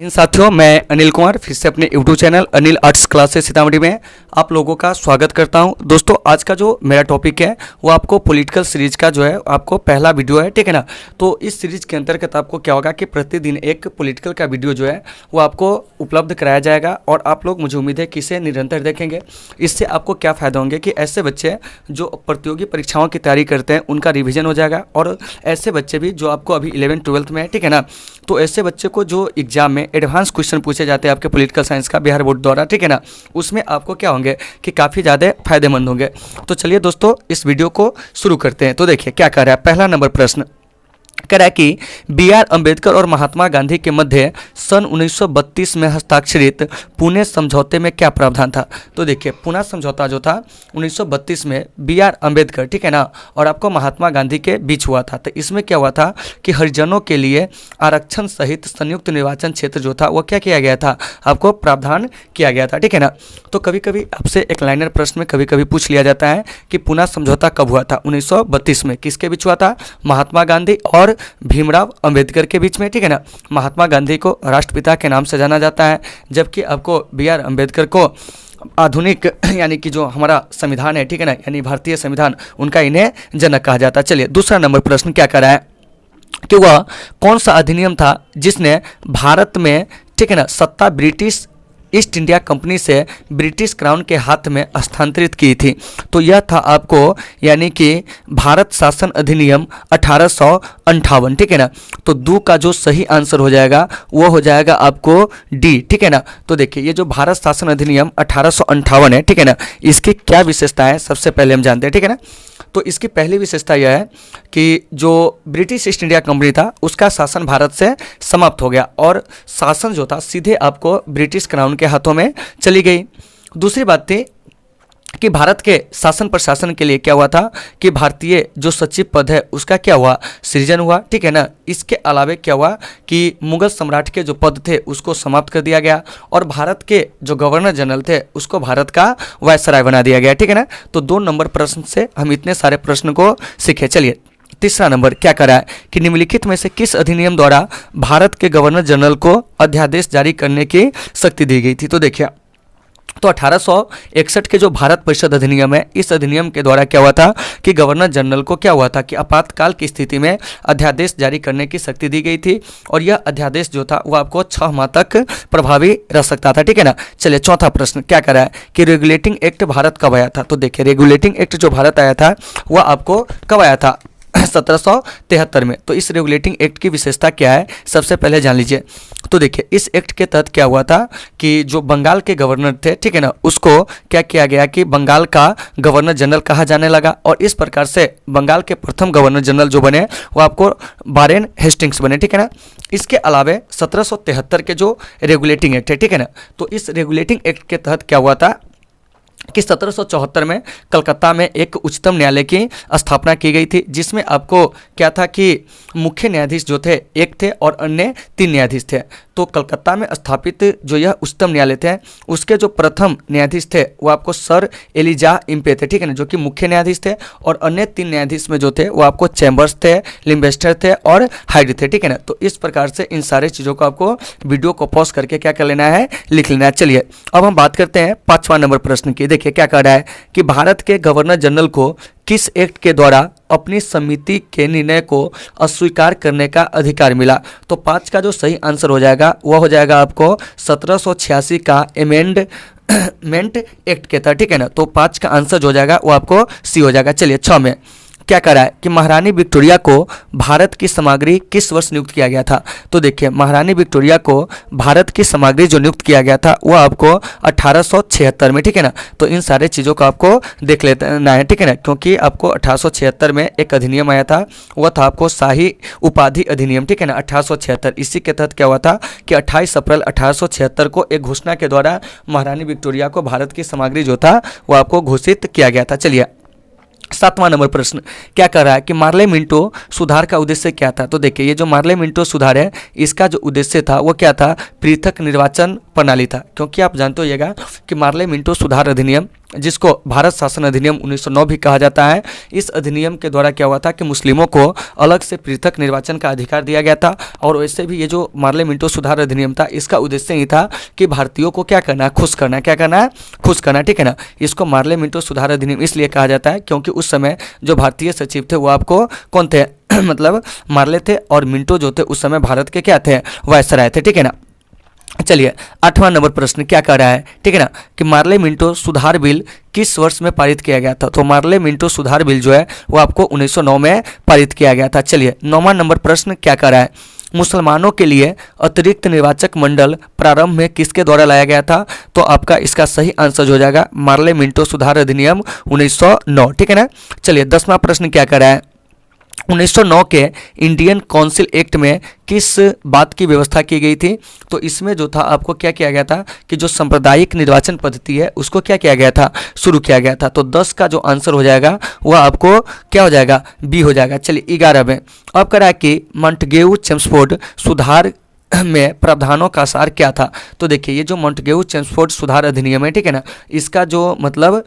इन साथियों, मैं अनिल कुमार फिर से अपने YouTube channel Anil arts classes Sitamarhi में आप लोगों का स्वागत करता हूं। दोस्तों, आज का जो मेरा टॉपिक है वो आपको पॉलिटिकल सीरीज का जो है आपको पहला वीडियो है, ठीक है ना। तो इस सीरीज के अंतर्गत आपको क्या होगा कि प्रतिदिन एक पॉलिटिकल का वीडियो जो है वो आपको उपलब्ध कराया जाएगा और आप लोग, मुझे उम्मीद है कि इसे निरंतर देखेंगे। इससे आपको क्या फ़ायदा होंगे कि ऐसे बच्चे जो प्रतियोगी परीक्षाओं की तैयारी करते हैं उनका रिविजन हो जाएगा, और ऐसे बच्चे भी जो आपको अभी 11th-12th में है, ठीक है ना, तो ऐसे बच्चे को जो एग्जाम में एडवांस क्वेश्चन पूछे जाते हैं आपके पॉलिटिकल साइंस का बिहार बोर्ड द्वारा, ठीक है ना, उसमें आपको क्या होंगे कि काफ़ी ज़्यादा फायदेमंद होंगे। तो चलिए दोस्तों, इस वीडियो को शुरू करते हैं। तो देखिए क्या कर रहा है, पहला नंबर प्रश्न कह रहा है कि B.R. अम्बेडकर और महात्मा गांधी के मध्य सन 1932 में हस्ताक्षरित पुणे समझौते में क्या प्रावधान था। तो देखिए, पुणे समझौता जो था 1932 में B.R. अम्बेडकर, ठीक है ना, और आपको महात्मा गांधी के बीच हुआ था। तो इसमें क्या हुआ था कि हरिजनों के लिए आरक्षण सहित संयुक्त निर्वाचन क्षेत्र जो था वो क्या किया गया था, आपको प्रावधान किया गया था, ठीक है ना। तो कभी कभी आपसे एक लाइनर प्रश्न में कभी कभी पूछ लिया जाता है कि पुणे समझौता कब हुआ था। 1932 में किसके बीच हुआ था, महात्मा गांधी और भीमराव अंबेडकर के बीच में, ठीक है ना। महात्मा गांधी को राष्ट्रपिता के नाम से जाना जाता है, जबकि आपको B.R. अम्बेडकर को आधुनिक यानी कि जो हमारा संविधान है, ठीक है ना, यानी भारतीय संविधान, उनका इन्हें जनक कहा जाता है। चलिए दूसरा नंबर प्रश्न क्या कर रहा है कि वह कौन सा अधिनियम था जिसने भारत में, ठीक है ना, सत्ता ब्रिटिश ईस्ट इंडिया कंपनी से ब्रिटिश क्राउन के हाथ में हस्तांतरित की थी। तो यह था आपको यानी कि भारत शासन अधिनियम 1858, ठीक है ना। तो दो का जो सही आंसर हो जाएगा वो हो जाएगा आपको डी, ठीक है ना। तो देखिए, ये जो भारत शासन अधिनियम 1858 है, ठीक है ना, इसकी क्या विशेषता है सबसे पहले हम जानते हैं, ठीक है ना। तो इसकी पहली विशेषता यह है कि जो ब्रिटिश ईस्ट इंडिया कंपनी था उसका शासन भारत से समाप्त हो गया और शासन जो था सीधे आपको ब्रिटिश क्राउन के हाथों में चली गई। दूसरी बात थी कि भारत के शासन प्रशासन के लिए क्या हुआ था कि भारतीय जो सचिव पद है उसका क्या हुआ, सृजन हुआ, ठीक है ना। इसके अलावा क्या हुआ कि मुगल सम्राट के जो पद थे उसको समाप्त कर दिया गया और भारत के जो गवर्नर जनरल थे उसको भारत का वायसराय बना दिया गया, ठीक है ना। तो 2 नंबर प्रश्न से हम इतने सारे प्रश्न को सीखे। चलिए तीसरा नंबर क्या करा है कि निम्नलिखित में से किस अधिनियम द्वारा भारत के गवर्नर जनरल को अध्यादेश जारी करने की शक्ति दी गई थी। तो देखिए, तो 1861 के जो भारत परिषद अधिनियम है, इस अधिनियम के द्वारा क्या हुआ था कि गवर्नर जनरल को क्या हुआ था कि आपातकाल की स्थिति में अध्यादेश जारी करने की शक्ति दी गई थी और यह अध्यादेश जो था वो आपको 6 माह तक प्रभावी रह सकता था, ठीक है ना। चलिए चौथा प्रश्न क्या करा है कि रेगुलेटिंग एक्ट भारत कब आया था। तो देखिए, रेगुलेटिंग एक्ट जो भारत आया था वह आपको कब आया था, 1773 में। तो इस रेगुलेटिंग एक्ट की विशेषता क्या है सबसे पहले जान लीजिए। तो देखिए, इस एक्ट के तहत क्या हुआ था कि जो बंगाल के गवर्नर थे, ठीक है ना, उसको क्या किया गया कि बंगाल का गवर्नर जनरल कहा जाने लगा और इस प्रकार से बंगाल के प्रथम गवर्नर जनरल जो बने वो आपको वारेन हेस्टिंग्स बने, ठीक है ना। इसके अलावा 1773 के जो रेगुलेटिंग एक्ट है, ठीक है ना, तो इस रेगुलेटिंग एक्ट के तहत क्या हुआ था कि 1774 में कलकत्ता में एक उच्चतम न्यायालय की स्थापना की गई थी, जिसमें आपको क्या था कि मुख्य न्यायाधीश जो थे एक थे और अन्य 3 न्यायाधीश थे। तो कलकत्ता में स्थापित जो यह उच्चतम न्यायालय थे उसके जो प्रथम न्यायाधीश थे वो आपको सर एलिजा इम्पे थे, ठीक है ना, जो कि मुख्य न्यायाधीश थे, और अन्य 3 न्यायाधीश में जो थे वो आपको चैम्बर्स थे, लिम्बेस्टर थे और हाइड थे, ठीक है ना। तो इस प्रकार से इन सारे चीज़ों को आपको वीडियो को पॉज करके क्या कर लेना है, लिख लेना है। चलिए अब हम बात करते हैं 5वां नंबर प्रश्न की। देखिए क्या कह रहा है कि भारत के गवर्नर जनरल को किस एक्ट के द्वारा अपनी समिति के निर्णय को अस्वीकार करने का अधिकार मिला। तो 5 का जो सही आंसर हो जाएगा वह हो जाएगा आपको 1786 का अमेंडमेंट एक्ट के था, ठीक है ना। तो 5 का आंसर जो हो जाएगा वो आपको सी हो जाएगा। चलिए 6 में क्या करा है कि महारानी विक्टोरिया को भारत की सामग्री किस वर्ष नियुक्त किया गया था। तो देखिए, महारानी विक्टोरिया को भारत की सामग्री जो नियुक्त किया गया था वह आपको 1876 में, ठीक है ना। तो इन सारे चीज़ों को आपको देख लेना है, ठीक है ना, क्योंकि आपको 1876 में एक अधिनियम आया था, वह था आपको शाही उपाधि अधिनियम, ठीक है ना, 1876। इसी के तहत क्या हुआ था कि 28 अप्रैल 1876 को एक घोषणा के द्वारा महारानी विक्टोरिया को भारत की सामग्री जो था वो आपको घोषित किया गया था। चलिए 7वां नंबर प्रश्न क्या कर रहा है कि मार्ले मिंटो सुधार का उद्देश्य क्या था। तो देखिए, ये जो मार्ले मिंटो सुधार है इसका जो उद्देश्य था वो क्या था, पृथक निर्वाचन प्रणाली था। क्योंकि आप जानते होइएगा कि मार्ले मिंटो सुधार अधिनियम जिसको भारत शासन अधिनियम 1909 भी कहा जाता है। इस अधिनियम के द्वारा क्या हुआ था कि मुस्लिमों को अलग से पृथक निर्वाचन का अधिकार दिया गया था। और वैसे भी ये जो मार्ले मिंटो सुधार अधिनियम था, इसका उद्देश्य ही था कि भारतीयों को क्या करना है, खुश करना है। क्या करना है? खुश करना, ठीक है ना। इसको मार्ले मिंटो सुधार अधिनियम इसलिए कहा जाता है क्योंकि उस समय जो भारतीय सचिव थे वो आपको कौन थे मतलब मार्ले थे, और मिंटो जो थे उस समय भारत के क्या थे, वायसराय थे, ठीक है ना। चलिए 8वां नंबर प्रश्न क्या कह रहा है, ठीक है ना, कि मार्ले मिंटो सुधार बिल किस वर्ष में पारित किया गया था। तो मार्ले मिंटो सुधार बिल जो है वो आपको 1909 में पारित किया गया था। चलिए 9वां नंबर प्रश्न क्या कह रहा है, मुसलमानों के लिए अतिरिक्त निर्वाचक मंडल प्रारंभ में किसके द्वारा लाया गया था। तो आपका इसका सही आंसर हो जाएगा मार्ले मिंटो सुधार अधिनियम 1909, ठीक है ना। चलिए 10वां प्रश्न क्या कह रहा है, 1909 के इंडियन काउंसिल एक्ट में किस बात की व्यवस्था की गई थी। तो इसमें जो था आपको क्या किया गया था कि जो सांप्रदायिक निर्वाचन पद्धति है उसको क्या किया गया था, शुरू किया गया था। तो 10 का जो आंसर हो जाएगा वह आपको क्या हो जाएगा, बी हो जाएगा। चलिए 11 में अब कह रहा है कि मॉन्टेग्यू चेम्सफोर्ड सुधार में प्रावधानों का सार क्या था। तो देखिए ये जो मॉन्टेग्यू चेम्सफोर्ड सुधार अधिनियम है, ठीक है ना, इसका जो मतलब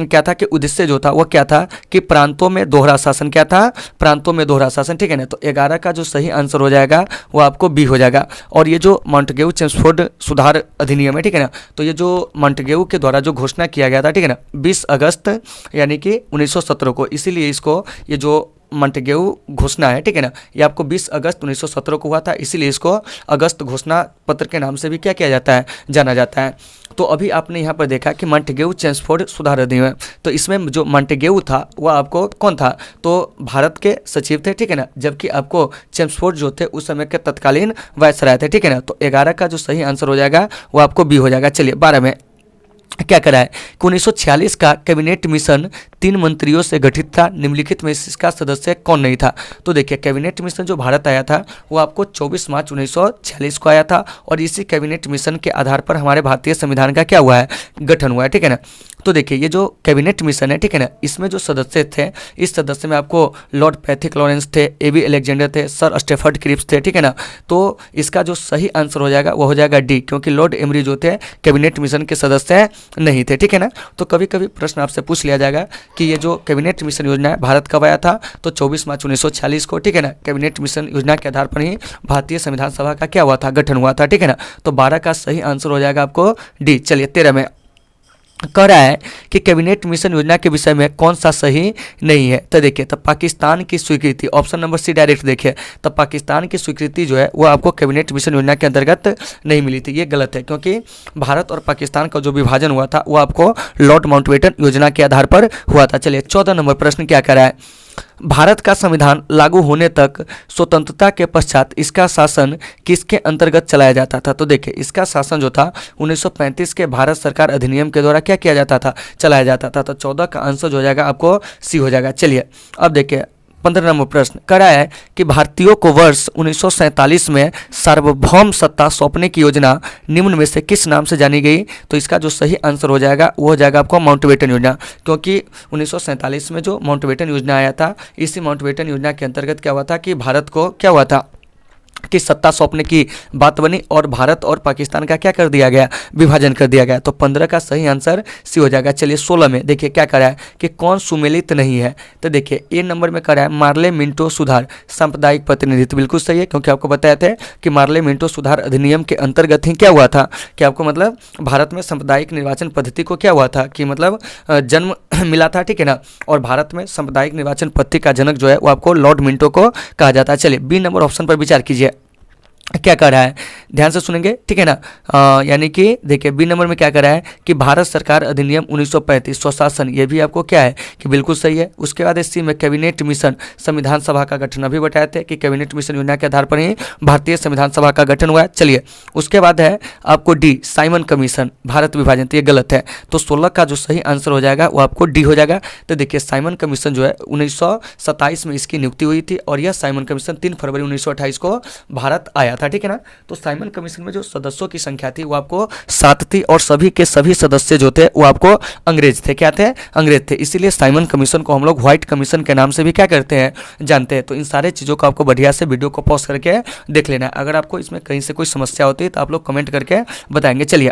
क्या था कि उद्देश्य जो था वो क्या था कि प्रांतों में दोहरा शासन, क्या था, प्रांतों में दोहरा शासन, ठीक है ना। तो 11 का जो सही आंसर हो जाएगा वो आपको बी हो जाएगा। और ये जो मॉन्टेग्यू चेम्सफोर्ड सुधार अधिनियम है, ठीक है ना, तो ये जो मॉन्टेग्यू के द्वारा जो घोषणा किया गया था, ठीक है ना, 20 अगस्त यानी कि 1917 को, इसीलिए इसको ये जो मॉन्टेग्यू घोषणा है, ठीक है ना, ये आपको 20 अगस्त 1917 को हुआ था, इसीलिए इसको अगस्त घोषणा पत्र के नाम से भी क्या किया जाता है, जाना जाता है। तो अभी आपने यहाँ पर देखा कि मॉन्टेग्यू चेम्सफोर्ड सुधार अधिनियम, तो इसमें जो मॉन्टेग्यू था वह आपको कौन था, तो भारत के सचिव थे, ठीक है ना, जबकि आपको चेम्सफोर्ड जो थे उस समय के तत्कालीन वायसराय थे, ठीक है ना। तो 11 का जो सही आंसर हो जाएगा वो आपको बी हो जाएगा। चलिए 12 में क्या करा है कि 1946 का कैबिनेट मिशन 3 मंत्रियों से गठित था, निम्नलिखित में इसका सदस्य कौन नहीं था। तो देखिए कैबिनेट मिशन जो भारत आया था वो आपको 24 मार्च 1946 को आया था, और इसी कैबिनेट मिशन के आधार पर हमारे भारतीय संविधान का क्या हुआ है, गठन हुआ है, ठीक है ना। तो देखिए ये जो कैबिनेट मिशन है, ठीक है ना, इसमें जो सदस्य थे, इस सदस्य में आपको लॉर्ड पैथिक लॉरेंस थे, एबी अलेक्जेंडर थे, सर स्टेफर्ड क्रिप्स थे, ठीक है ना। तो इसका जो सही आंसर हो जाएगा वो हो जाएगा डी, क्योंकि लॉर्ड एमरी जो थे कैबिनेट मिशन के सदस्य नहीं थे, ठीक है ना। तो कभी कभी प्रश्न आपसे पूछ लिया जाएगा कि ये जो कैबिनेट मिशन योजना है भारत कब आया था, तो 24 मार्च 1946 को, ठीक है ना। कैबिनेट मिशन योजना के आधार पर ही भारतीय संविधान सभा का क्या हुआ था, गठन हुआ था, ठीक है ना। तो 12 का सही आंसर हो जाएगा आपको डी। चलिए 13 में कह रहा है कि कैबिनेट मिशन योजना के विषय में कौन सा सही नहीं है। तो देखिए तब पाकिस्तान की स्वीकृति, ऑप्शन नंबर सी डायरेक्ट देखिए, तब पाकिस्तान की स्वीकृति जो है वो आपको कैबिनेट मिशन योजना के अंतर्गत नहीं मिली थी। ये गलत है, क्योंकि भारत और पाकिस्तान का जो विभाजन हुआ था वो आपको लॉर्ड माउंटबेटन योजना के आधार पर हुआ था। चलिए 14 नंबर प्रश्न क्या कह रहा है, भारत का संविधान लागू होने तक स्वतंत्रता के पश्चात इसका शासन किसके अंतर्गत चलाया जाता था। तो देखिए इसका शासन जो था 1935 के भारत सरकार अधिनियम के द्वारा क्या किया जाता था, चलाया जाता था। तो 14 का आंसर हो जाएगा आपको सी हो जाएगा। चलिए अब देखिए 15 नंबर प्रश्न करा है कि भारतीयों को वर्ष 1947 में सार्वभौम सत्ता सौंपने की योजना निम्न में से किस नाम से जानी गई। तो इसका जो सही आंसर हो जाएगा वो हो जाएगा आपको माउंटबेटन योजना, क्योंकि 1947 में जो माउंटबेटन योजना आया था, इसी माउंटबेटन योजना के अंतर्गत क्या हुआ था कि भारत को क्या हुआ था कि सत्ता सौंपने की बात बनी, और भारत और पाकिस्तान का क्या कर दिया गया, विभाजन कर दिया गया। तो 15 का सही आंसर सी हो जाएगा। चलिए 16 में देखिए क्या करा है कि कौन सुमेलित नहीं है। तो देखिए ए नंबर में करा है मार्ले मिंटो सुधार सांप्रदायिक प्रतिनिधित्व, बिल्कुल सही है, क्योंकि आपको बताया था कि मार्ले मिंटो सुधार अधिनियम के अंतर्गत ही क्या हुआ था कि आपको मतलब भारत में सांप्रदायिक निर्वाचन पद्धति को क्या हुआ था कि मतलब जन्म मिला था, ठीक है ना। और भारत में सांप्रदायिक निर्वाचन पद्धति का जनक जो है वो आपको लॉर्ड मिंटो को कहा जाता है। चलिए बी नंबर ऑप्शन पर विचार कीजिए, क्या कर रहा है, ध्यान से सुनेंगे, ठीक है ना। यानी कि देखिए बी नंबर में क्या कर रहा है कि भारत सरकार अधिनियम 1935 स्वशासन, ये भी आपको क्या है कि बिल्कुल सही है। उसके बाद सी में कैबिनेट मिशन संविधान सभा का गठन, अभी बताए थे कि कैबिनेट मिशन योजना के आधार पर ही भारतीय संविधान सभा का गठन हुआ है। चलिए उसके बाद है आपको डी साइमन कमीशन भारत विभाजन, तो ये गलत है। तो 16 का जो सही आंसर हो जाएगा वो आपको डी हो जाएगा। तो देखिए साइमन कमीशन जो है 1927 में इसकी नियुक्ति हुई थी, और यह साइमन कमीशन 3 फरवरी 1928 को भारत आया था, ठीक है ना। तो साइमन कमीशन में जो सदस्यों की संख्या थी वो आपको 7 थी, और सभी के सभी सदस्य जो थे वो आपको अंग्रेज थे, क्या थे, अंग्रेज थे। इसीलिए साइमन कमीशन को हम लोग व्हाइट कमीशन के नाम से भी क्या करते हैं, जानते हैं। तो इन सारे चीज़ों को आपको बढ़िया से वीडियो को पॉज करके देख लेना है। अगर आपको इसमें कहीं से कोई समस्या होती है तो आप लोग कमेंट करके बताएंगे। चलिए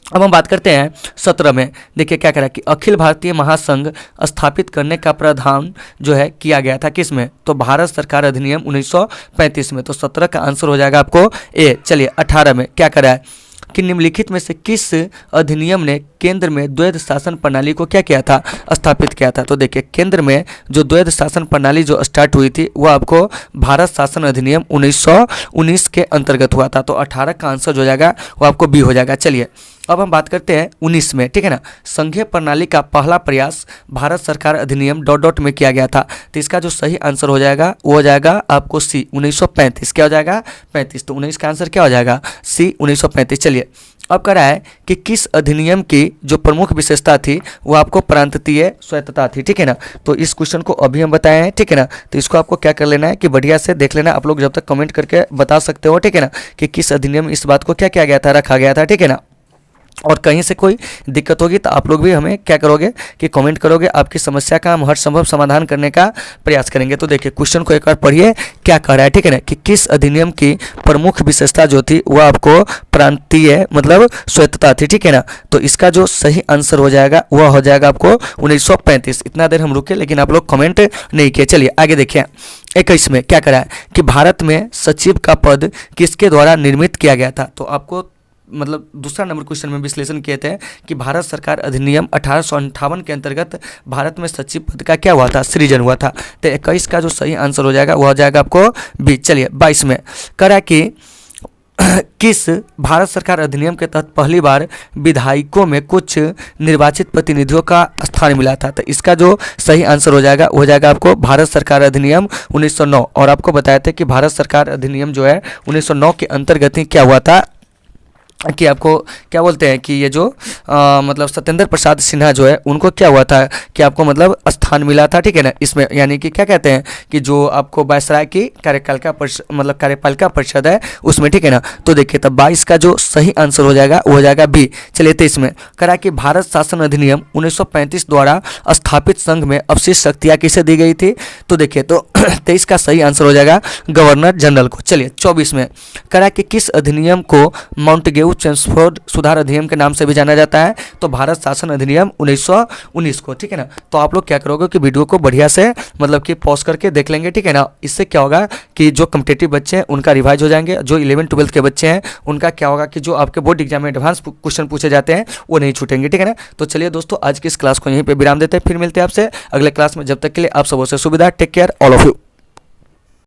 अब हम बात करते हैं 17 में। देखिए क्या कह रहा है कि अखिल भारतीय महासंघ स्थापित करने का प्रावधान जो है किया गया था किस में, तो भारत सरकार अधिनियम 1935 में। तो 17 का आंसर हो जाएगा आपको ए। चलिए 18 में क्या कह रहा है कि निम्नलिखित में से किस अधिनियम ने केंद्र में द्वैध शासन प्रणाली को क्या किया था, स्थापित किया था। तो देखिए केंद्र में जो द्वैध शासन प्रणाली जो स्टार्ट हुई थी वो आपको भारत शासन अधिनियम 1919 के अंतर्गत हुआ था। तो 18 का आंसर जो हो जाएगा वो आपको बी हो जाएगा। चलिए अब हम बात करते हैं 19 में, ठीक है ना। संघीय प्रणाली का पहला प्रयास भारत सरकार अधिनियम ... में किया गया था। तो इसका जो सही आंसर हो जाएगा वो हो जाएगा आपको सी 1935। क्या हो जाएगा 35। तो 19 का आंसर क्या हो जाएगा सी 1935। चलिए अब कह रहा है कि किस अधिनियम की जो प्रमुख विशेषता थी वो आपको प्रांतीय स्वायत्तता थी, ठीक है ना। तो इस क्वेश्चन को अभी हम बताए हैं, ठीक है ना। तो इसको आपको क्या कर लेना है कि बढ़िया से देख लेना, आप लोग जब तक कमेंट करके बता सकते हो, ठीक है ना, कि किस अधिनियम में इस बात को क्या किया गया था, रखा गया था, ठीक है ना। और कहीं से कोई दिक्कत होगी तो आप लोग भी हमें क्या करोगे कि कमेंट करोगे, आपकी समस्या का हम हर संभव समाधान करने का प्रयास करेंगे। तो देखिए क्वेश्चन को एक बार पढ़िए क्या कह रहा है, ठीक है ना, कि किस अधिनियम की प्रमुख विशेषता जो थी वह आपको प्रांतीय मतलब स्वायत्तता थी, ठीक है ना। तो इसका जो सही आंसर हो जाएगा वह हो जाएगा आपको 1935। इतना देर हम रुके लेकिन आप लोग कमेंट नहीं किए। चलिए आगे देखिए 21 में क्या कह रहा है कि भारत में सचिव का पद किसके द्वारा निर्मित किया गया था। तो आपको मतलब दूसरा नंबर क्वेश्चन में विश्लेषण किए थे कि भारत सरकार अधिनियम 1858 के अंतर्गत भारत में सचिव पद का क्या हुआ था, सृजन हुआ था। तो 21 का जो सही आंसर हो जाएगा वो हो जाएगा आपको बी। चलिए 22 में करा कि किस भारत सरकार अधिनियम के तहत पहली बार विधायकों में कुछ निर्वाचित प्रतिनिधियों का स्थान मिला था। तो इसका जो सही आंसर हो जाएगा वो हो जाएगा आपको भारत सरकार अधिनियम 1909। और आपको बताया था कि भारत सरकार अधिनियम जो है 1909 के अंतर्गत ही क्या हुआ था कि आपको क्या बोलते हैं कि ये जो मतलब सत्येंद्र प्रसाद सिन्हा जो है उनको क्या हुआ था कि आपको मतलब स्थान मिला था, ठीक है ना, इसमें। यानी कि क्या कहते हैं कि जो आपको वायसराय की कार्यपालिका परिषद है उसमें, ठीक है ना। तो देखिए तब 22 का जो सही आंसर हो जाएगा वो हो जाएगा बी। चलिए 23 में करा कि भारत शासन अधिनियम 1935 द्वारा स्थापित संघ में अवशिष्ट शक्तियाँ किसे दी गई थी। तो देखिए तो 23 का सही आंसर हो जाएगा गवर्नर जनरल को। चलिए 24 में करा कि किस अधिनियम को माउंटेगू चेम्सफोर्ड सुधार अधिनियम के नाम से भी जाना जाता है। तो भारत शासन अधिनियम 1919 को, ठीक है ना। तो आप लोग क्या करोगे कि वीडियो को बढ़िया से मतलब कि पॉज करके देख लेंगे, ठीक है ना। इससे क्या होगा कि जो कॉम्पिटिटिव बच्चे हैं उनका रिवाइज हो जाएंगे, जो 11-12 के बच्चे हैं उनका क्या होगा कि जो आपके बोर्ड एग्जाम में एडवांस क्वेश्चन पूछे जाते हैं वो नहीं छूटेंगे, ठीक है ना। तो चलिए दोस्तों आज की इस क्लास को यहीं पर विराम देते हैं, फिर मिलते हैं आपसे अगले क्लास में। जब तक के लिए आप सबों से सुविधा, take care all of you.